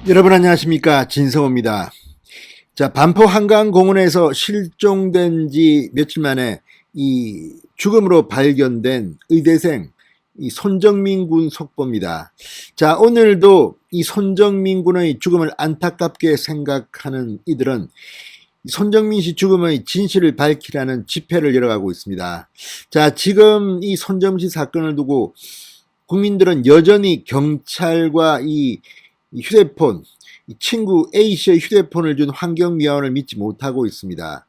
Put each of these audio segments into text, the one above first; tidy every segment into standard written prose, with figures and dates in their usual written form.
여러분 안녕하십니까, 진성호입니다. 자, 반포 한강공원에서 실종된 지 며칠 만에 이 죽음으로 발견된 의대생 이 손정민 군 속보입니다. 자, 오늘도 이 손정민 군의 죽음을 안타깝게 생각하는 이들은 손정민 씨 죽음의 진실을 밝히라는 집회를 열어가고 있습니다. 자, 지금 이 손정민 씨 사건을 두고 국민들은 여전히 경찰과 이 휴대폰, 친구 A씨의 휴대폰을 준 환경미화원을 믿지 못하고 있습니다.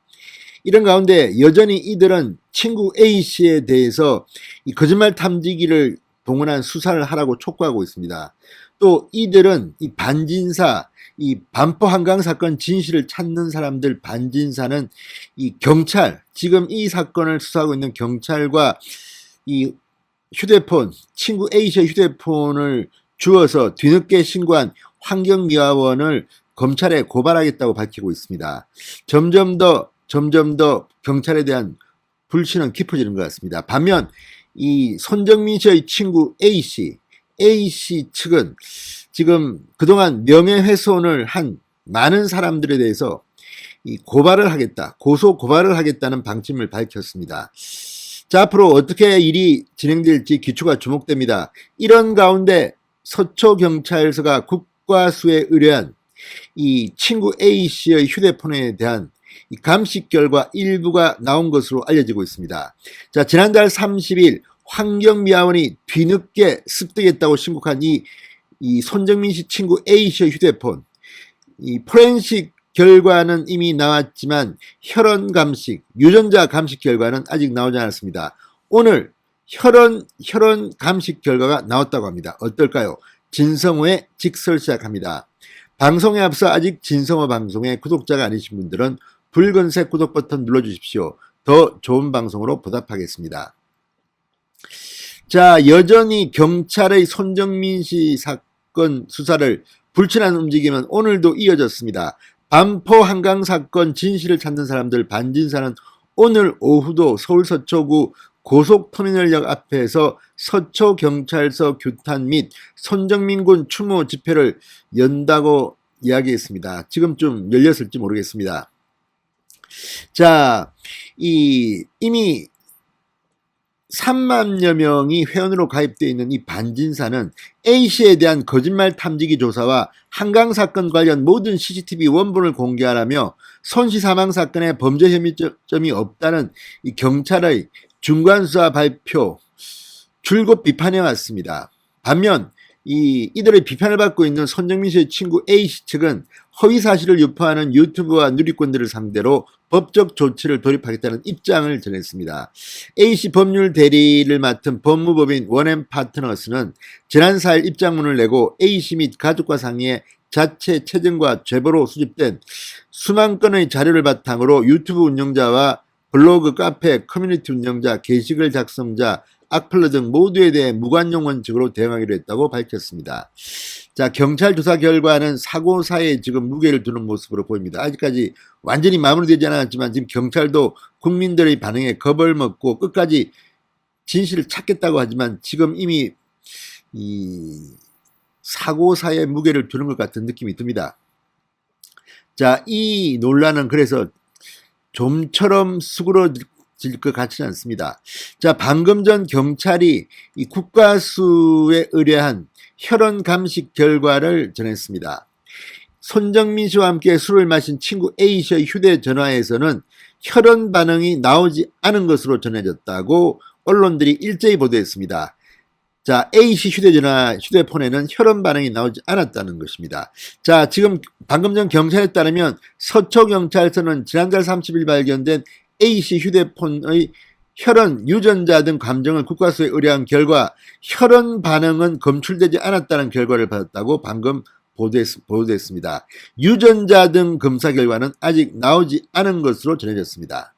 이런 가운데 여전히 이들은 친구 A씨에 대해서 이 거짓말 탐지기를 동원한 수사를 하라고 촉구하고 있습니다. 또 이들은 이 반진사, 이 반포 한강 사건 진실을 찾는 사람들 반진사는 이 경찰, 지금 이 사건을 수사하고 있는 경찰과 이 휴대폰, 친구 A씨의 휴대폰을 주어서 뒤늦게 신고한 환경미화원을 검찰에 고발하겠다고 밝히고 있습니다. 점점 더 경찰에 대한 불신은 깊어지는 것 같습니다. 반면 이 손정민 씨의 친구 A씨 측은 지금 그동안 명예훼손을 한 많은 사람들에 대해서 이 고발을 하겠다, 고소 고발을 하겠다는 방침을 밝혔습니다. 자, 앞으로 어떻게 일이 진행될지 기초가 주목됩니다. 이런 가운데 서초경찰서가 국과수에 의뢰한 이 친구 A씨의 휴대폰에 대한 이 감식 결과 일부가 나온 것으로 알려지고 있습니다. 자, 지난달 30일 환경미화원이 뒤늦게 습득했다고 신고한 이 손정민 씨 친구 A씨의 휴대폰, 이 포렌식 결과는 이미 나왔지만 혈흔 감식, 유전자 감식 결과는 아직 나오지 않았습니다. 오늘 혈흔 감식 결과가 나왔다고 합니다. 어떨까요? 진성호의 직설 시작합니다. 방송에 앞서 아직 진성호 방송의 구독자가 아니신 분들은 붉은색 구독 버튼 눌러주십시오. 더 좋은 방송으로 보답하겠습니다. 자, 여전히 경찰의 손정민 씨 사건 수사를 불친한 움직임은 오늘도 이어졌습니다. 반포 한강 사건 진실을 찾는 사람들 반진사는 오늘 오후도 서울 서초구 고속터미널역 앞에서 서초경찰서 규탄 및 손정민 군 추모 집회를 연다고 이야기했습니다. 지금쯤 열렸을지 모르겠습니다. 자, 이미 3만여 명이 회원으로 가입되어 있는 이 반진사는 A씨에 대한 거짓말 탐지기 조사와 한강 사건 관련 모든 CCTV 원본을 공개하라며 손씨 사망 사건에 범죄 혐의점이 없다는 이 경찰의 중간수사 발표 줄곧 비판해 왔습니다. 반면 이들의 비판을 받고 있는 손정민 씨의 친구 A씨 측은 허위 사실을 유포하는 유튜브와 누리꾼들을 상대로 법적 조치를 돌입하겠다는 입장을 전했습니다. A씨 법률 대리를 맡은 법무법인 원앤파트너스는 지난 4일 입장문을 내고 A씨 및 가족과 상의해 자체 체증과 제보로 수집된 수만 건의 자료를 바탕으로 유튜브 운영자와 블로그, 카페, 커뮤니티 운영자, 게시글 작성자, 악플러 등 모두에 대해 무관용 원칙으로 대응하기로 했다고 밝혔습니다. 자, 경찰 조사 결과는 사고사에 지금 무게를 두는 모습으로 보입니다. 아직까지 완전히 마무리되지 않았지만 지금 경찰도 국민들의 반응에 겁을 먹고 끝까지 진실을 찾겠다고 하지만 지금 이미 이 사고사에 무게를 두는 것 같은 느낌이 듭니다. 자, 이 논란은 그래서 좀처럼 수그러질 것 같지는 않습니다. 자, 방금 전 경찰이 이 국과수에 의뢰한 혈흔 감식 결과를 전했습니다. 손정민 씨와 함께 술을 마신 친구 A씨의 휴대전화에서는 혈흔 반응이 나오지 않은 것으로 전해졌다고 언론들이 일제히 보도했습니다. 자, A씨 휴대폰에는 혈흔 반응이 나오지 않았다는 것입니다. 자, 지금 방금 전 경찰에 따르면 서초경찰서는 지난달 30일 발견된 A씨 휴대폰의 혈흔, 유전자 등 감정을 국과수에 의뢰한 결과 혈흔 반응은 검출되지 않았다는 결과를 받았다고 방금 보도했습니다. 유전자 등 검사 결과는 아직 나오지 않은 것으로 전해졌습니다.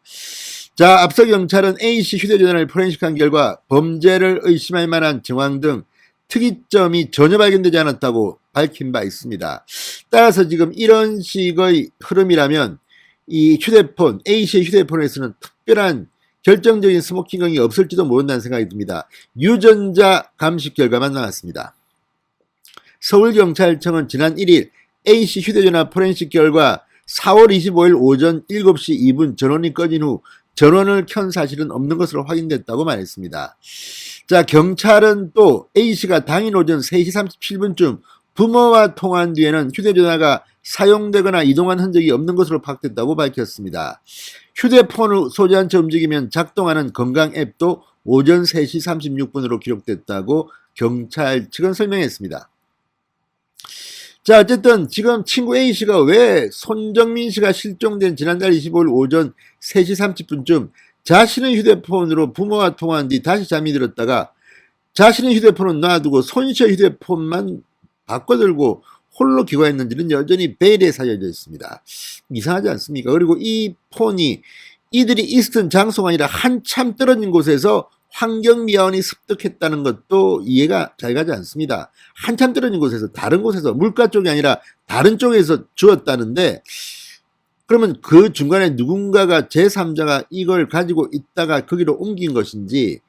자, 앞서 경찰은 A씨 휴대전화를 포렌식한 결과 범죄를 의심할 만한 정황 등 특이점이 전혀 발견되지 않았다고 밝힌 바 있습니다. 따라서 지금 이런 식의 흐름이라면 이 휴대폰, A씨의 휴대폰에서는 특별한 결정적인 스모킹건이 없을지도 모른다는 생각이 듭니다. 유전자 감식 결과만 나왔습니다. 서울경찰청은 지난 1일 A씨 휴대전화 포렌식 결과 4월 25일 오전 7시 2분 전원이 꺼진 후 전원을 켠 사실은 없는 것으로 확인됐다고 말했습니다. 자, 경찰은 또 A씨가 당일 오전 3시 37분쯤 부모와 통화한 뒤에는 휴대전화가 사용되거나 이동한 흔적이 없는 것으로 파악됐다고 밝혔습니다. 휴대폰을 소지한 채 움직이면 작동하는 건강 앱도 오전 3시 36분으로 기록됐다고 경찰 측은 설명했습니다. 자, 어쨌든 지금 친구 A씨가 왜 손정민씨가 실종된 지난달 25일 오전 3시 30분쯤 자신의 휴대폰으로 부모와 통화한 뒤 다시 잠이 들었다가 자신의 휴대폰은 놔두고 손씨의 휴대폰만 바꿔들고 홀로 귀가했는지는 여전히 베일에 사려져 있습니다. 이상하지 않습니까? 그리고 이 폰이 이들이 있었던 장소가 아니라 한참 떨어진 곳에서 환경미화원이 습득했다는 것도 이해가 잘 가지 않습니다. 한참 떨어진 곳에서 다른 곳에서 물가 쪽이 아니라 다른 쪽에서 주었다는데 그러면 그 중간에 누군가가 제3자가 이걸 가지고 있다가 거기로 옮긴 것인지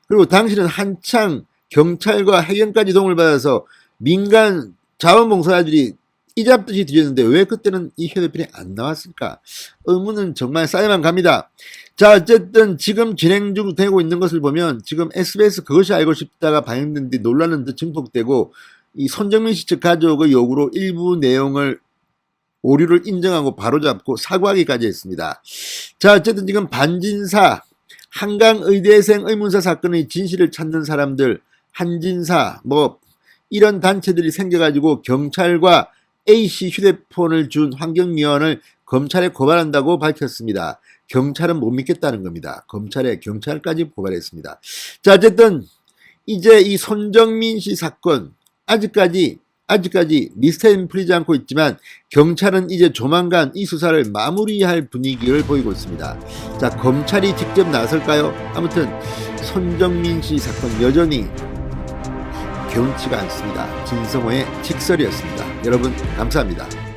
그리고 당신은 한창 경찰과 해경까지 도움을 받아서 민간 자원봉사자들이 이잡듯이 뒤졌는데 왜 그때는 이 휴대폰이 안 나왔을까? 의문은 정말 쌓여만 갑니다. 자, 어쨌든 지금 진행 중 되고 있는 것을 보면 지금 SBS 그것이 알고 싶다가 방영된 뒤 논란은 더 증폭되고 이 손정민 씨 측 가족의 요구로 일부 내용을 오류를 인정하고 바로잡고 사과하기까지 했습니다. 자, 어쨌든 지금 반진사, 한강의대생 의문사 사건의 진실을 찾는 사람들, 한진사, 이런 단체들이 생겨가지고 경찰과 A씨 휴대폰을 준 환경미화원을 검찰에 고발한다고 밝혔습니다. 경찰은 못 믿겠다는 겁니다. 경찰까지 고발했습니다. 자, 어쨌든 이제 이 손정민 씨 사건 아직까지 미스터리는 풀리지 않고 있지만 경찰은 이제 조만간 이 수사를 마무리할 분위기를 보이고 있습니다. 자, 검찰이 직접 나설까요? 아무튼 손정민 씨 사건 여전히 개운치가 않습니다. 진성호의 직설이었습니다. 여러분 감사합니다.